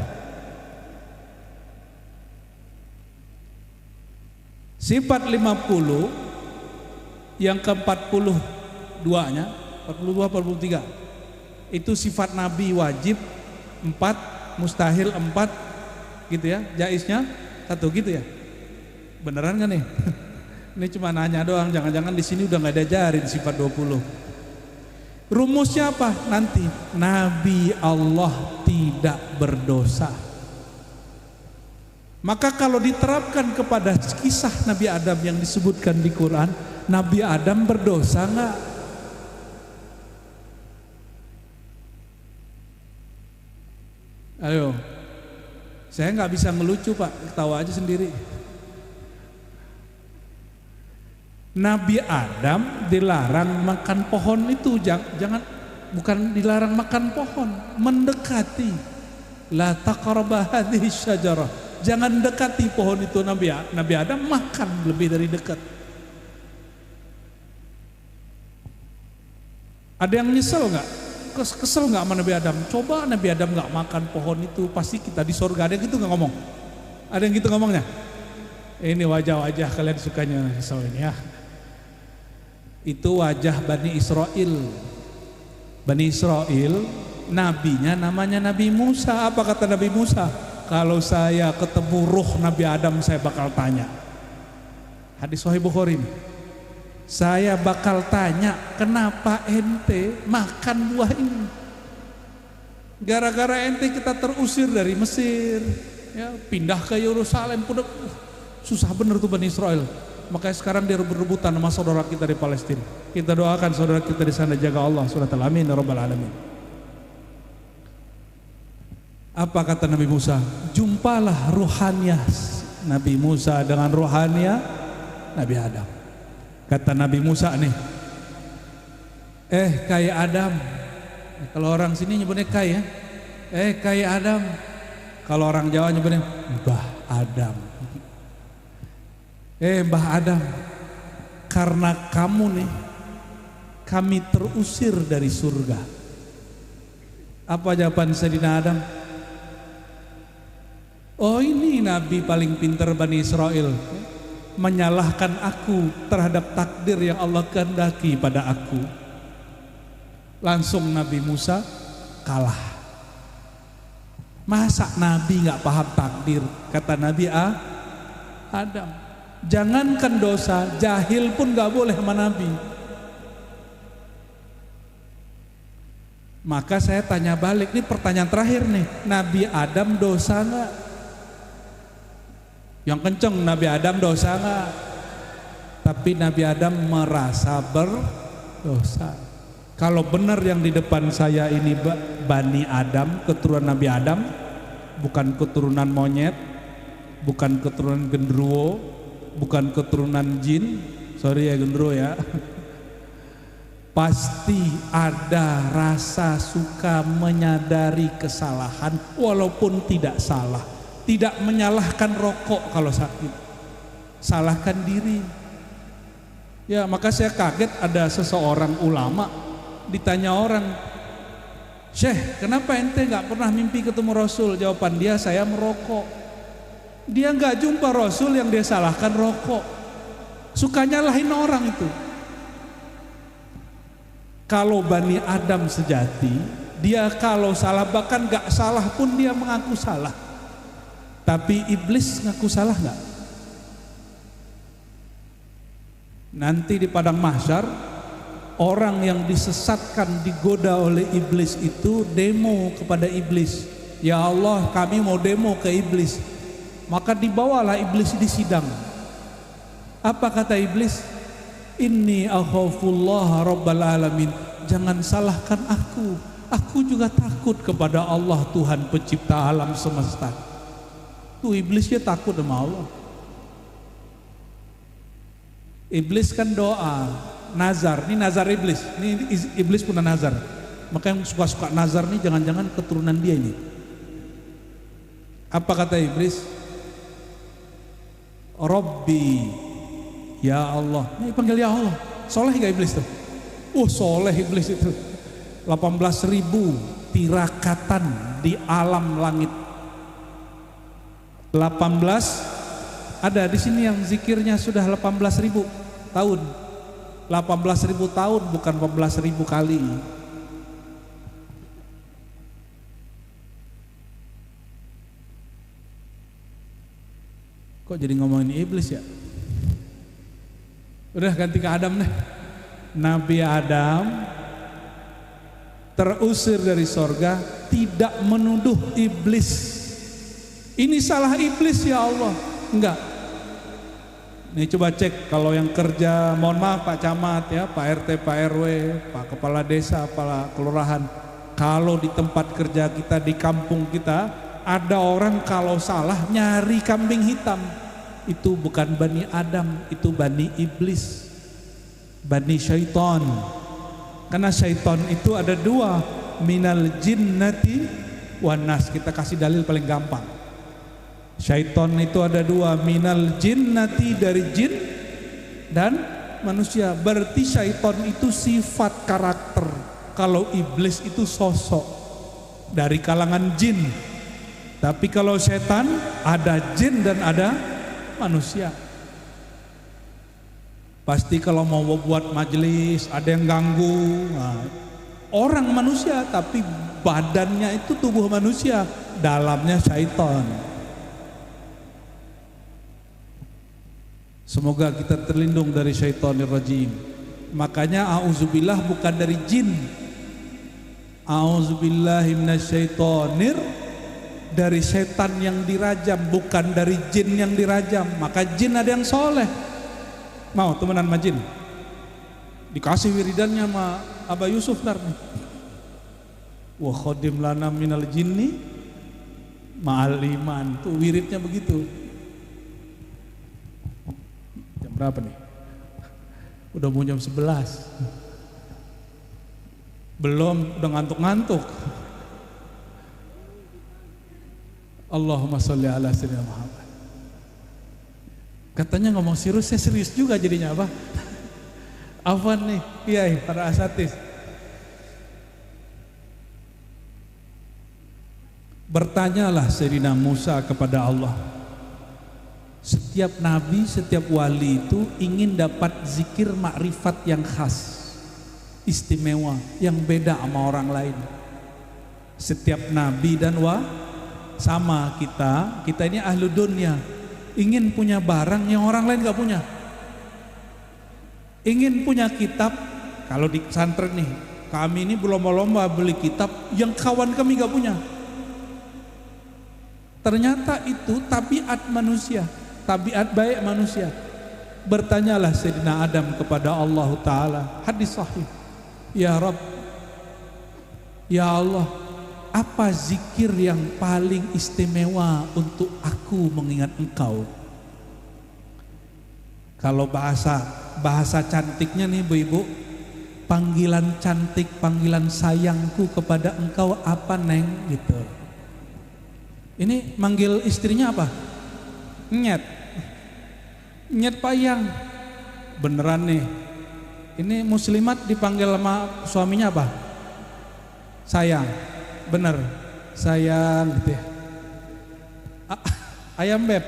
Sifat 50 yang ke-42-nya, 42 43. Itu sifat Nabi wajib 4, mustahil 4 gitu ya. Jaiznya 1 gitu ya. Beneran kan nih? Ini cuma nanya doang, jangan-jangan di sini udah nggak diajarin sifat 20. Rumusnya apa? Nanti Nabi Allah tidak berdosa. Maka kalau diterapkan kepada kisah Nabi Adam yang disebutkan di Quran, Nabi Adam berdosa nggak? Ayo, saya nggak bisa ngelucu Pak, ketawa aja sendiri. Nabi Adam dilarang makan pohon itu, jangan, bukan dilarang makan pohon, mendekati. La taqraba hadhihi syajarah, jangan dekati pohon itu. Nabi Adam makan lebih dari dekat. Ada yang nyesel nggak? Kesel nggak sama Nabi Adam? Coba Nabi Adam nggak makan pohon itu, pasti kita di surga. Ada yang gitu nggak ngomong? Ada yang gitu ngomongnya? Ini wajah-wajah kalian sukanya kesel ini ya. Itu wajah Bani Israel. Bani Israel, nabinya namanya Nabi Musa. Apa kata Nabi Musa? Kalau saya ketemu ruh Nabi Adam, saya bakal tanya. Hadis Sahih Bukhari ini. Saya bakal tanya, kenapa ente makan buah ini? Gara-gara ente kita terusir dari Mesir, ya, pindah ke Yerusalem. Susah bener tuh Bani Israel. Makanya sekarang dia berebutan sama saudara kita di Palestina. Kita doakan saudara kita di sana, jaga Allah. Surat Al-Amin ya Rabbal Alamin. Apa kata Nabi Musa? Jumpalah ruhaniyah Nabi Musa dengan ruhaniyah Nabi Adam. Kata Nabi Musa nih, kayak Adam. Kalau orang sini nyebutnya kayak ya. Kayak Adam. Kalau orang Jawa nyebutnya Mbah Adam. Mbah Adam, karena kamu nih kami terusir dari surga. Apa jawaban Sayyidina Adam? Oh, ini Nabi paling pintar Bani Israel, menyalahkan aku terhadap takdir yang Allah kehendaki pada aku. Langsung Nabi Musa kalah. Masa Nabi nggak paham takdir? Kata Nabi Adam, jangankan dosa, jahil pun nggak boleh sama Nabi. Maka saya tanya balik, ini pertanyaan terakhir nih, Nabi Adam dosa nggak? Yang kenceng, Nabi Adam dosa nggak? Tapi Nabi Adam merasa berdosa. Kalau benar yang di depan saya ini Bani Adam, keturunan Nabi Adam, bukan keturunan monyet, bukan keturunan genderuwo, bukan keturunan jin, sorry ya genderuwo ya, pasti ada rasa suka menyadari kesalahan walaupun tidak salah. Tidak menyalahkan rokok kalau sakit, salahkan diri. Ya, maka saya kaget ada seseorang ulama ditanya orang, Syekh, kenapa ente nggak pernah mimpi ketemu Rasul? Jawaban dia, saya merokok. Dia nggak jumpa Rasul, yang dia salahkan rokok. Suka nyalahin orang itu. Kalau Bani Adam sejati, dia kalau salah, bahkan nggak salah pun dia mengaku salah. Tapi iblis ngaku salah nggak? Nanti di padang mahsyar, orang yang disesatkan, digoda oleh iblis itu demo kepada iblis. Ya Allah, kami mau demo ke iblis. Maka dibawalah iblis di sidang. Apa kata iblis? Inni akhafullah rabbal alamin. Jangan salahkan aku. Aku juga takut kepada Allah, Tuhan pencipta alam semesta. Tuh iblisnya takut sama Allah. Iblis kan doa, nazar. Ini nazar iblis. Ini iblis punya nazar. Maka yang suka-suka nazar nih jangan-jangan keturunan dia ini. Apa kata iblis? Rabbi, ya Allah. Ini panggil ya Allah. Soleh gak iblis tuh? Soleh iblis itu. 18.000 tirakatan di alam langit. 18 ada di sini yang zikirnya sudah 18.000 tahun. 18.000 tahun, bukan 14.000 kali. Kok jadi ngomongin iblis ya? Udah ganti ke Adam deh. Nabi Adam terusir dari sorga, tidak menuduh iblis. Ini salah iblis ya Allah. Enggak. Nih coba cek kalau yang kerja, mohon maaf Pak Camat ya, Pak RT, Pak RW, Pak Kepala Desa, Kepala Kelurahan. Kalau di tempat kerja kita, di kampung kita, ada orang kalau salah nyari kambing hitam. Itu bukan Bani Adam, itu Bani Iblis, Bani Syaitan. Karena syaitan itu ada dua, minal jinnati wan nas. Kita kasih dalil paling gampang. Syaitan itu ada dua, minal jinnati dari jin dan manusia. Berarti syaitan itu sifat karakter. Kalau iblis itu sosok dari kalangan jin. Tapi kalau setan ada jin dan ada manusia. Pasti kalau mau buat majelis ada yang ganggu. Orang manusia tapi badannya itu tubuh manusia, dalamnya syaitan. Semoga kita terlindung dari syaitanir rajim. Makanya auzubillah bukan dari jin. Auzubillahi minasyaitonir, dari setan yang dirajam, bukan dari jin yang dirajam. Maka jin ada yang soleh. Mau temenan sama jin? Dikasih wiridannya sama Abah Yusuf ntar nih. Wa khodim lana minal jinni ma'al iman. Tuh wiridnya begitu. Jam berapa nih? Udah mau jam 11. Belum, udah ngantuk-ngantuk. Allahumma sholli ala sayyidina Muhammad. Katanya ngomong serius, saya serius juga jadinya apa? Afwan nih, kiai, para asatis. Bertanyalah Sayyidina Musa kepada Allah. Setiap nabi, setiap wali itu ingin dapat zikir makrifat yang khas. istimewa, yang beda sama orang lain. Setiap nabi dan sama kita ini ahlu dunia, ingin punya barang yang orang lain gak punya. Ingin punya kitab, kalau di pesantren nih, kami ini berlomba-lomba beli kitab yang kawan kami gak punya. Ternyata itu tabiat manusia, tabiat baik manusia. Bertanyalah Sayyidina Adam kepada Allah Ta'ala, hadis sahih, ya Rabb, ya Allah, apa zikir yang paling istimewa untuk aku mengingat Engkau? Kalau bahasa cantiknya nih Bu-ibu, panggilan cantik, panggilan sayangku kepada Engkau apa Neng gitu. Ini manggil istrinya apa? Nyet. Nyet payang. Beneran nih. Ini muslimat dipanggil sama suaminya apa? Sayang. Bener, sayang gitu ya. Ayam beb.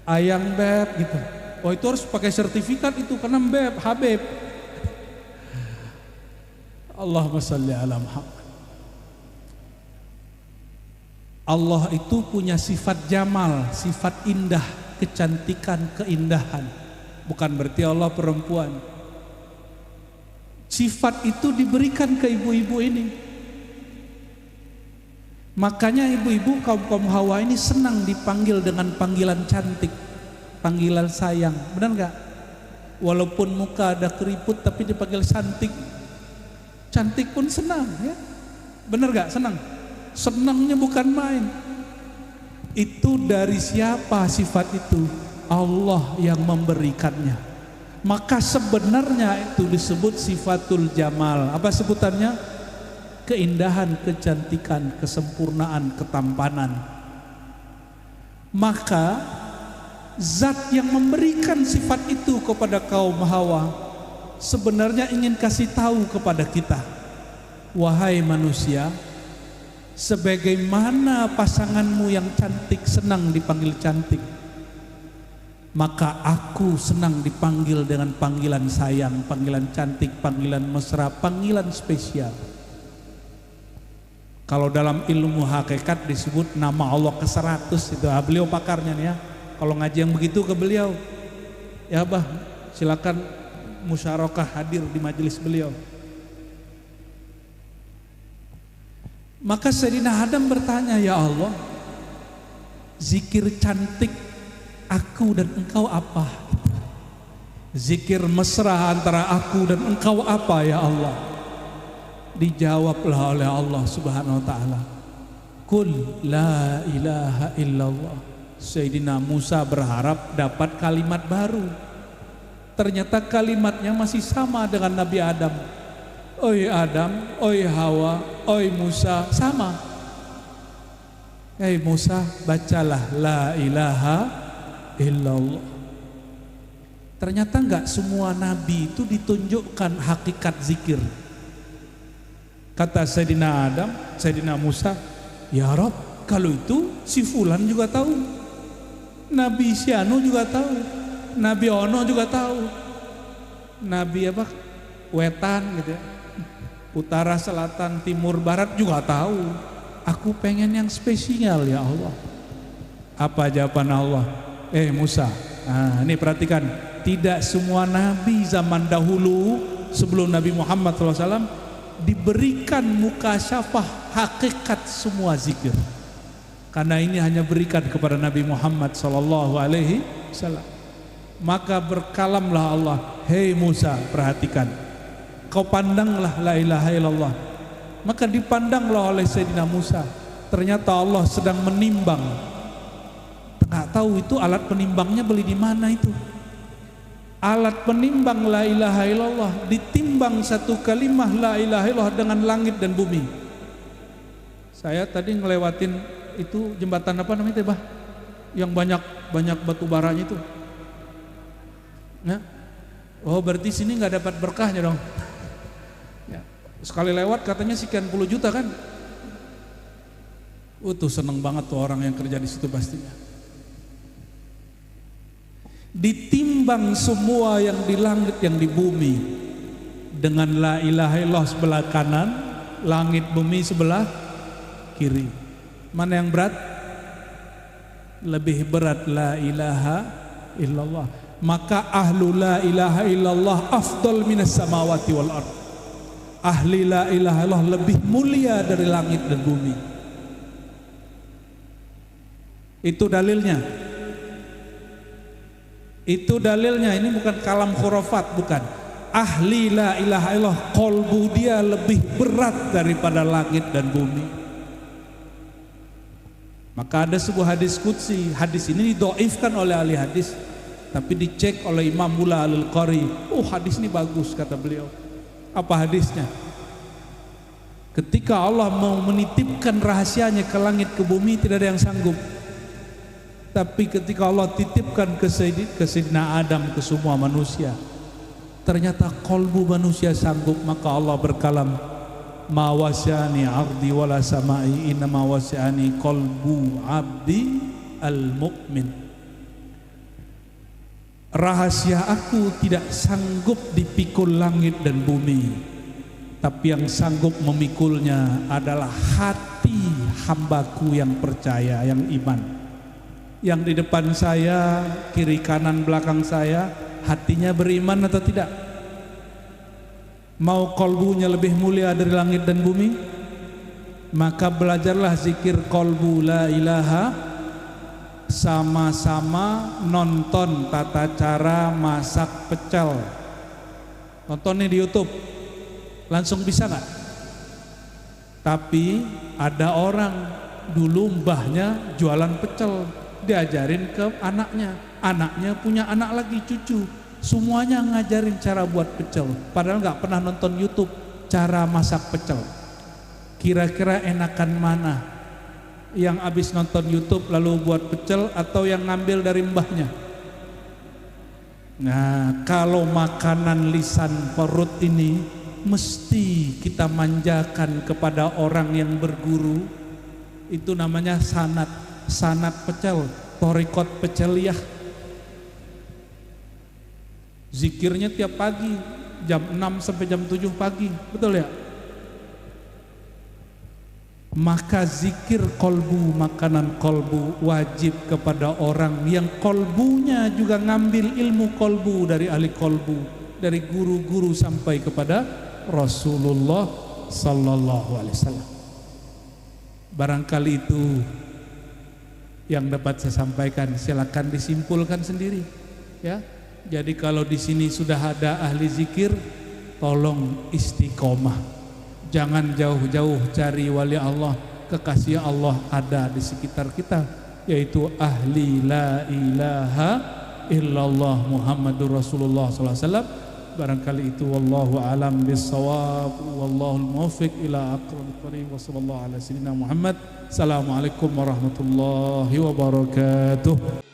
Ayam beb gitu. Oh itu harus pakai sertifikat itu karena beb, Habib. Allahumma shalli ala Muhammad. Allah itu punya sifat jamal, sifat indah, kecantikan, keindahan. Bukan berarti Allah perempuan. Sifat itu diberikan ke ibu-ibu ini. Makanya ibu-ibu kaum Hawa ini senang dipanggil dengan panggilan cantik, panggilan sayang. Benar gak? Walaupun muka ada keriput tapi dipanggil cantik, cantik pun senang ya. Benar gak? Senang. Senangnya bukan main. Itu dari siapa sifat itu? Allah yang memberikannya. Maka sebenarnya itu disebut sifatul jamal. Apa sebutannya? Keindahan, kecantikan, kesempurnaan, ketampanan. Maka zat yang memberikan sifat itu kepada kaum Hawa sebenarnya ingin kasih tahu kepada kita, wahai manusia, sebagaimana pasanganmu yang cantik senang dipanggil cantik, maka aku senang dipanggil dengan panggilan sayang, panggilan cantik, panggilan mesra, panggilan spesial. Kalau dalam ilmu hakikat disebut nama Allah ke-100 itu. Beliau pakarnya nih ya. Kalau ngaji yang begitu ke beliau, ya Abah silakan musyarakah hadir di majelis beliau. Maka Sayyidina Adam bertanya, ya Allah, zikir cantik aku dan engkau apa? Zikir mesra antara aku dan engkau apa ya Allah? Dijawablah oleh Allah Subhanahu wa taala, Qul la ilaha illallah. Sayyidina Musa berharap dapat kalimat baru. Ternyata kalimatnya masih sama dengan Nabi Adam. Oi Adam, oi Hawa, oi Musa, sama. Hei Musa, bacalah la ilaha illallah. Ternyata enggak semua nabi itu ditunjukkan hakikat zikir. Kata Sayyidina Adam, Sayyidina Musa, ya Rob, kalau itu si Fulan juga tahu, Nabi Sianu juga tahu, Nabi Ono juga tahu, Nabi apa? Wetan gitu ya, utara, selatan, timur, barat juga tahu. Aku pengen yang spesial ya Allah. Apa jawaban Allah? Musa, nah ini perhatikan, tidak semua nabi zaman dahulu sebelum Nabi Muhammad SAW diberikan mukasyafah hakikat semua zikir, karena ini hanya berikan kepada Nabi Muhammad SAW. Maka berkalamlah Allah, hei Musa, perhatikan, kau pandanglah la ilaha illallah. Maka dipandanglah oleh Sayyidina Musa. Ternyata Allah sedang menimbang. Nggak tahu itu alat penimbangnya beli di mana itu. Alat penimbang la ilaha illallah, ditimbang satu kalimah la ilaha illallah dengan langit dan bumi. Saya tadi ngelewatin itu jembatan apa namanya Bah? Yang banyak batu baranya itu. Nah, oh berarti sini nggak dapat berkahnya dong. Ya, sekali lewat katanya sekian puluh juta kan? Tuh seneng banget tuh orang yang kerja di situ pastinya. Ditimbang semua yang di langit yang di bumi. dengan la ilaha illallah sebelah kanan, langit bumi sebelah kiri. Mana yang berat? Lebih berat la ilaha illallah. Maka ahlu la ilaha illallah afdal minas samawati wal ard. Ahli la ilaha illallah lebih mulia dari langit dan bumi. Itu dalilnya. Itu dalilnya. Ini bukan kalam khurafat, bukan. Ahli la ilaha illallah, kolbu dia lebih berat daripada langit dan bumi. Maka ada sebuah hadis qudsi. Hadis ini didoifkan oleh ahli hadis, tapi dicek oleh Imam Mula Al-Qari. Oh, hadis ini bagus, kata beliau. Apa hadisnya? Ketika Allah mau menitipkan rahasianya ke langit ke bumi, tidak ada yang sanggup. Tapi ketika Allah titipkan ke Sayyidina Adam, ke semua manusia, ternyata kolbu manusia sanggup. Maka Allah berkalam, ma wasi'ani ardi wala samai, innama wasi'ani qalbu abdi al-mu'min. Rahasia aku tidak sanggup dipikul langit dan bumi, tapi yang sanggup memikulnya adalah hati hambaku yang percaya, yang iman. Yang di depan saya, kiri kanan belakang saya, hatinya beriman atau tidak? Mau kolbunya lebih mulia dari langit dan bumi? Maka belajarlah zikir kolbu la ilaha, sama-sama nonton tata cara masak pecel. Nontonnya di YouTube, langsung bisa nggak? Tapi ada orang dulu mbahnya jualan pecel, diajarin ke anaknya, anaknya punya anak lagi, cucu. Semuanya ngajarin cara buat pecel, padahal nggak pernah nonton YouTube cara masak pecel. Kira-kira enakan mana? Yang habis nonton YouTube lalu buat pecel, atau yang ngambil dari mbahnya? Nah, kalau makanan lisan perut ini mesti kita manjakan kepada orang yang berguru. Itu namanya sanat pecel, torikot peceliyah. Zikirnya tiap pagi jam 6 sampai jam 7 pagi, betul ya? Maka zikir kolbu, makanan kolbu wajib kepada orang yang kolbunya juga ngambil ilmu kolbu dari ahli kolbu, dari guru-guru sampai kepada Rasulullah Sallallahu Alaihi Wasallam. Barangkali itu yang dapat saya sampaikan. Silakan disimpulkan sendiri, ya. Jadi kalau di sini sudah ada ahli zikir, tolong istiqomah. Jangan jauh-jauh cari wali Allah, kekasih Allah ada di sekitar kita, yaitu ahli la ilaha illallah Muhammadur Rasulullah SAW. Barangkali itu, wallahu alam bissawab, wallahul muwaffiq ila aqrabit thariq, wa sallallahu ala sayyidina Muhammad. Assalamualaikum warahmatullahi wabarakatuh.